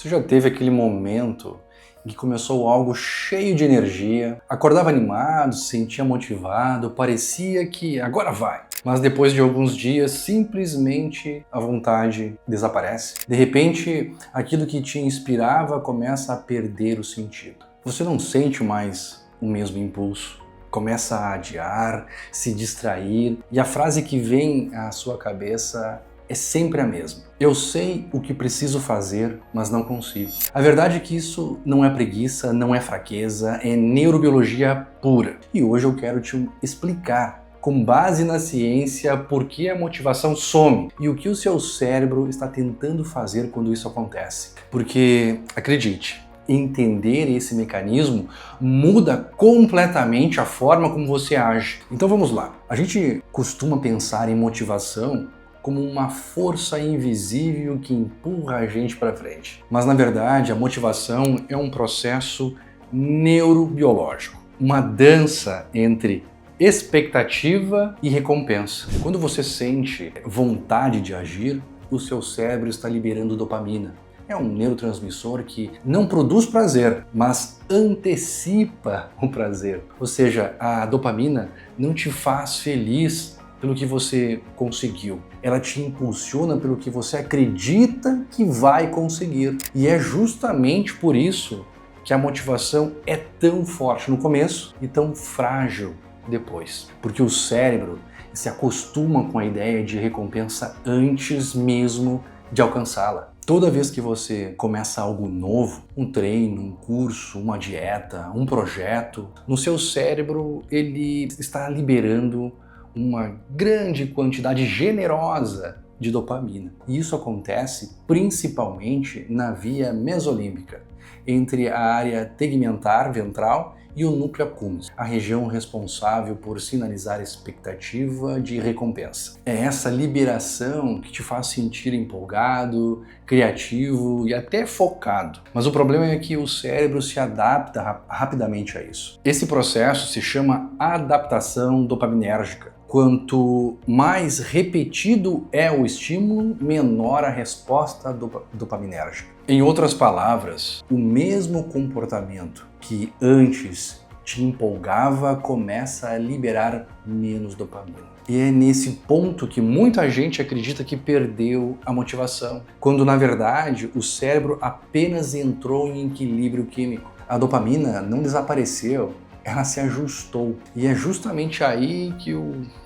Você já teve aquele momento em que começou algo cheio de energia, acordava animado, se sentia motivado, parecia que agora vai. Mas depois de alguns dias, simplesmente a vontade desaparece. De repente, aquilo que te inspirava começa a perder o sentido. Você não sente mais o mesmo impulso. Começa a adiar, se distrair, e a frase que vem à sua cabeça é sempre a mesma. Eu sei o que preciso fazer, mas não consigo. A verdade é que isso não é preguiça, não é fraqueza, é neurobiologia pura. E hoje eu quero te explicar, com base na ciência, por que a motivação some e o que o seu cérebro está tentando fazer quando isso acontece. Porque, acredite, entender esse mecanismo muda completamente a forma como você age. Então vamos lá. A gente costuma pensar em motivação como uma força invisível que empurra a gente para frente. Mas na verdade, a motivação é um processo neurobiológico, uma dança entre expectativa e recompensa. Quando você sente vontade de agir, o seu cérebro está liberando dopamina. É um neurotransmissor que não produz prazer, mas antecipa o prazer. Ou seja, a dopamina não te faz feliz pelo que você conseguiu. Ela te impulsiona pelo que você acredita que vai conseguir. E é justamente por isso que a motivação é tão forte no começo e tão frágil depois. Porque o cérebro se acostuma com a ideia de recompensa antes mesmo de alcançá-la. Toda vez que você começa algo novo, um treino, um curso, uma dieta, um projeto, no seu cérebro ele está liberando uma grande quantidade generosa de dopamina. E isso acontece principalmente na via mesolímbica, entre a área tegmentar ventral e o núcleo accumbens, a região responsável por sinalizar expectativa de recompensa. É essa liberação que te faz sentir empolgado, criativo e até focado. Mas o problema é que o cérebro se adapta rapidamente a isso. Esse processo se chama adaptação dopaminérgica. Quanto mais repetido é o estímulo, menor a resposta dopaminérgica. Em outras palavras, o mesmo comportamento que antes te empolgava começa a liberar menos dopamina. E é nesse ponto que muita gente acredita que perdeu a motivação, quando na verdade o cérebro apenas entrou em equilíbrio químico. A dopamina não desapareceu, ela se ajustou. E é justamente aí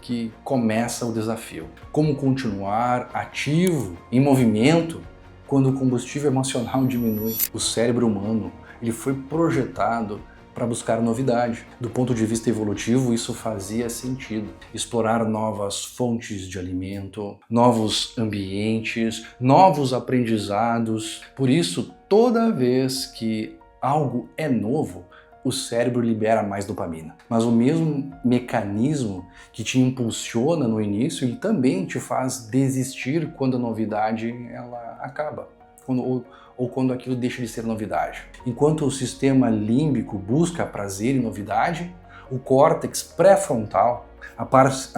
que começa o desafio. Como continuar ativo, em movimento, quando o combustível emocional diminui? O cérebro humano ele foi projetado para buscar novidade. Do ponto de vista evolutivo, isso fazia sentido. Explorar novas fontes de alimento, novos ambientes, novos aprendizados. Por isso, toda vez que algo é novo, o cérebro libera mais dopamina. Mas o mesmo mecanismo que te impulsiona no início, ele também te faz desistir quando a novidade ela acaba. Ou quando aquilo deixa de ser novidade. Enquanto o sistema límbico busca prazer e novidade, o córtex pré-frontal, a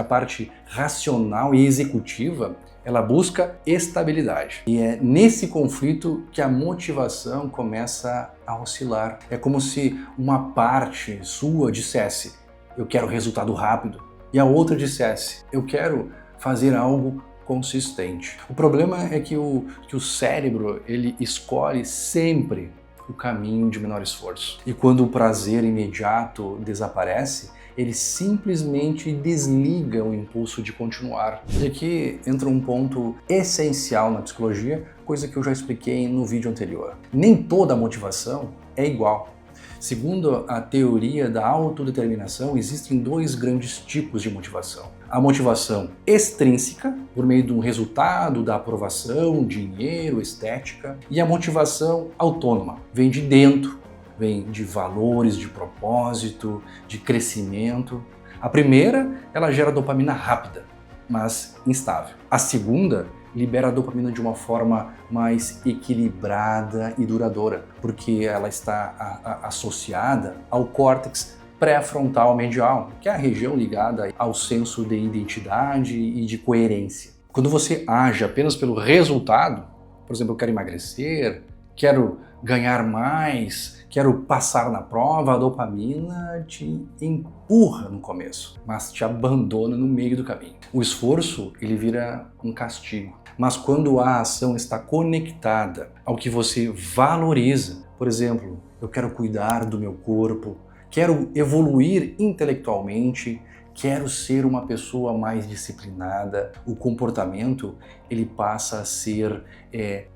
parte racional e executiva, ela busca estabilidade. E é nesse conflito que a motivação começa a oscilar. É como se uma parte sua dissesse, eu quero resultado rápido, e a outra dissesse, eu quero fazer algo consistente. O problema é que o cérebro ele escolhe sempre o caminho de menor esforço. E quando o prazer imediato desaparece, ele simplesmente desliga o impulso de continuar. E aqui entra um ponto essencial na psicologia, coisa que eu já expliquei no vídeo anterior. Nem toda motivação é igual. Segundo a teoria da autodeterminação, existem dois grandes tipos de motivação. A motivação extrínseca, por meio de um resultado da aprovação, dinheiro, estética, e a motivação autônoma, vem de dentro, vem de valores, de propósito, de crescimento. A primeira, ela gera dopamina rápida, mas instável. A segunda libera a dopamina de uma forma mais equilibrada e duradoura, porque ela está associada ao córtex pré-frontal medial, que é a região ligada ao senso de identidade e de coerência. Quando você age apenas pelo resultado, por exemplo, eu quero emagrecer, quero ganhar mais, quero passar na prova, a dopamina te empurra no começo, mas te abandona no meio do caminho. O esforço, ele vira um castigo. Mas quando a ação está conectada ao que você valoriza, por exemplo, eu quero cuidar do meu corpo, quero evoluir intelectualmente, quero ser uma pessoa mais disciplinada, o comportamento ele passa a ser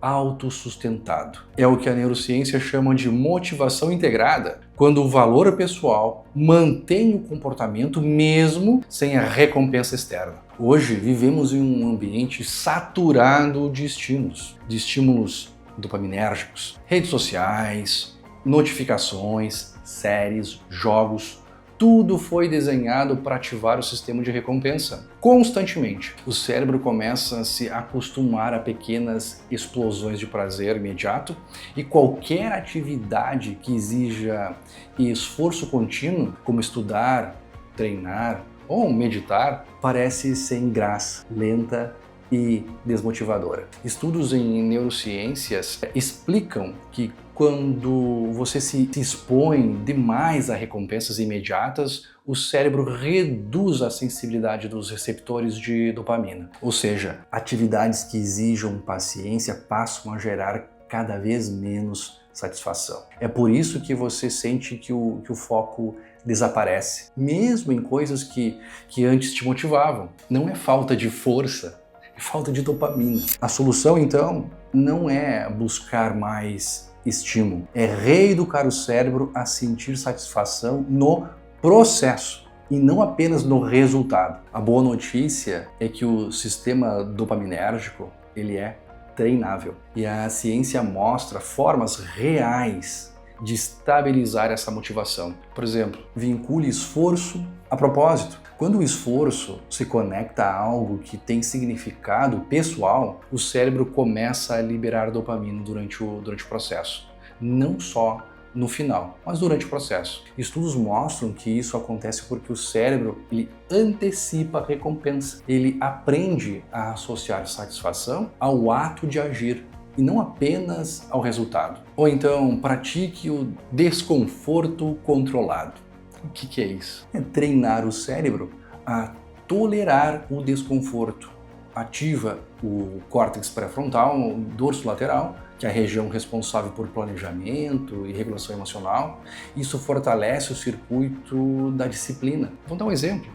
autossustentado. É o que a neurociência chama de motivação integrada, quando o valor pessoal mantém o comportamento mesmo sem a recompensa externa. Hoje vivemos em um ambiente saturado de estímulos dopaminérgicos, redes sociais, notificações, séries, jogos. Tudo foi desenhado para ativar o sistema de recompensa. Constantemente, o cérebro começa a se acostumar a pequenas explosões de prazer imediato e qualquer atividade que exija esforço contínuo, como estudar, treinar ou meditar, parece sem graça, lenta e desmotivadora. Estudos em neurociências explicam que quando você se expõe demais a recompensas imediatas, o cérebro reduz a sensibilidade dos receptores de dopamina. Ou seja, atividades que exijam paciência passam a gerar cada vez menos satisfação. É por isso que você sente que o foco desaparece, mesmo em coisas que antes te motivavam. Não é falta de força, é falta de dopamina. A solução, então, não é buscar mais estímulo, é reeducar o cérebro a sentir satisfação no processo e não apenas no resultado. A boa notícia é que o sistema dopaminérgico, ele é treinável e a ciência mostra formas reais de estabilizar essa motivação. Por exemplo, vincule esforço a propósito. Quando o esforço se conecta a algo que tem significado pessoal, o cérebro começa a liberar dopamina durante o processo. Não só no final, mas durante o processo. Estudos mostram que isso acontece porque o cérebro ele antecipa a recompensa. Ele aprende a associar satisfação ao ato de agir e não apenas ao resultado. Ou então, pratique o desconforto controlado. O que é isso? É treinar o cérebro a tolerar o desconforto. Ativa o córtex pré-frontal, o dorso lateral, que é a região responsável por planejamento e regulação emocional. Isso fortalece o circuito da disciplina. Vou dar um exemplo.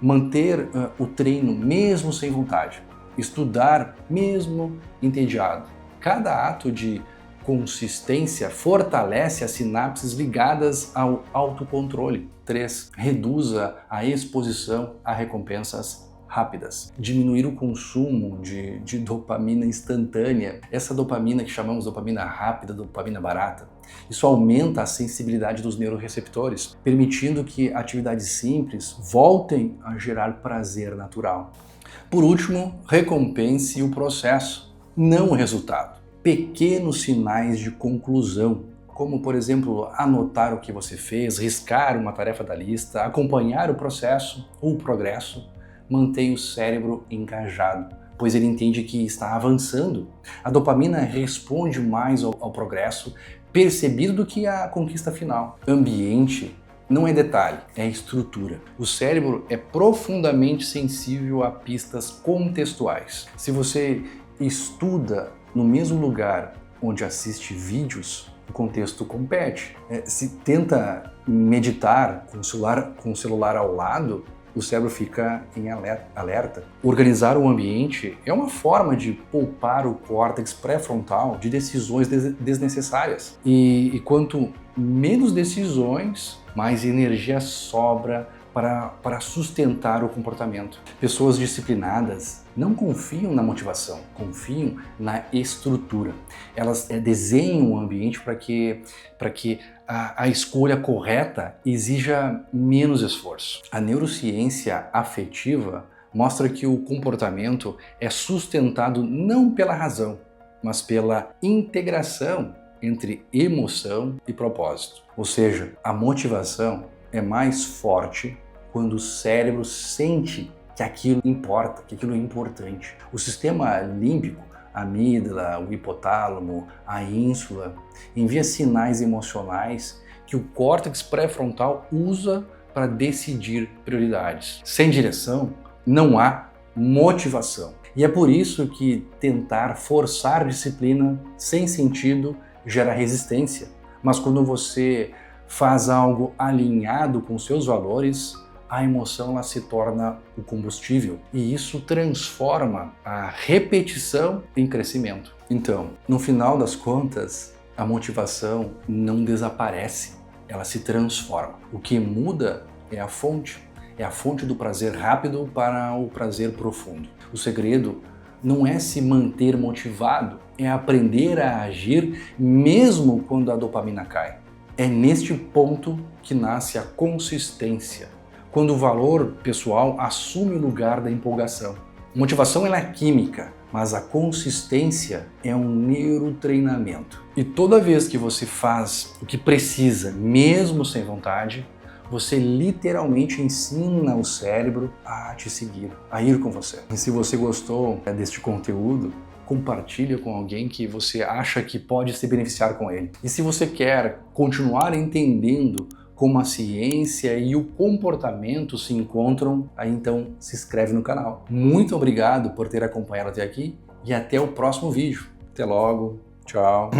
Manter o treino mesmo sem vontade. Estudar mesmo entediado. Cada ato de consistência fortalece as sinapses ligadas ao autocontrole. 3. Reduza a exposição a recompensas rápidas. Diminuir o consumo de dopamina instantânea. Essa dopamina que chamamos de dopamina rápida, dopamina barata. Isso aumenta a sensibilidade dos neuroreceptores, permitindo que atividades simples voltem a gerar prazer natural. Por último, recompense o processo, não o resultado. Pequenos sinais de conclusão, como, por exemplo, anotar o que você fez, riscar uma tarefa da lista, acompanhar o processo ou o progresso, mantém o cérebro engajado, pois ele entende que está avançando. A dopamina responde mais ao progresso percebido do que a conquista final. Ambiente não é detalhe, é estrutura. O cérebro é profundamente sensível a pistas contextuais. Se você estuda no mesmo lugar onde assiste vídeos, o contexto compete. Se tenta meditar com o celular ao lado, o cérebro fica em alerta. Organizar o ambiente é uma forma de poupar o córtex pré-frontal de decisões desnecessárias. E quanto menos decisões, mais energia sobra para sustentar o comportamento. Pessoas disciplinadas não confiam na motivação, confiam na estrutura. Elas desenham o ambiente para que a escolha correta exija menos esforço. A neurociência afetiva mostra que o comportamento é sustentado não pela razão, mas pela integração entre emoção e propósito. Ou seja, a motivação é mais forte quando o cérebro sente que aquilo importa, que aquilo é importante. O sistema límbico a amígdala, o hipotálamo, a ínsula, envia sinais emocionais que o córtex pré-frontal usa para decidir prioridades. Sem direção, não há motivação. E é por isso que tentar forçar disciplina sem sentido gera resistência. Mas quando você faz algo alinhado com seus valores, a emoção ela se torna o combustível e isso transforma a repetição em crescimento. Então, no final das contas, a motivação não desaparece, ela se transforma. O que muda é a fonte do prazer rápido para o prazer profundo. O segredo não é se manter motivado, é aprender a agir mesmo quando a dopamina cai. É neste ponto que nasce a consistência, quando o valor pessoal assume o lugar da empolgação. Motivação ela é química, mas a consistência é um neurotreinamento. E toda vez que você faz o que precisa, mesmo sem vontade, você literalmente ensina o cérebro a te seguir, a ir com você. E se você gostou deste conteúdo, compartilha com alguém que você acha que pode se beneficiar com ele. E se você quer continuar entendendo como a ciência e o comportamento se encontram, aí então se inscreve no canal. Muito obrigado por ter acompanhado até aqui e até o próximo vídeo. Até logo, tchau.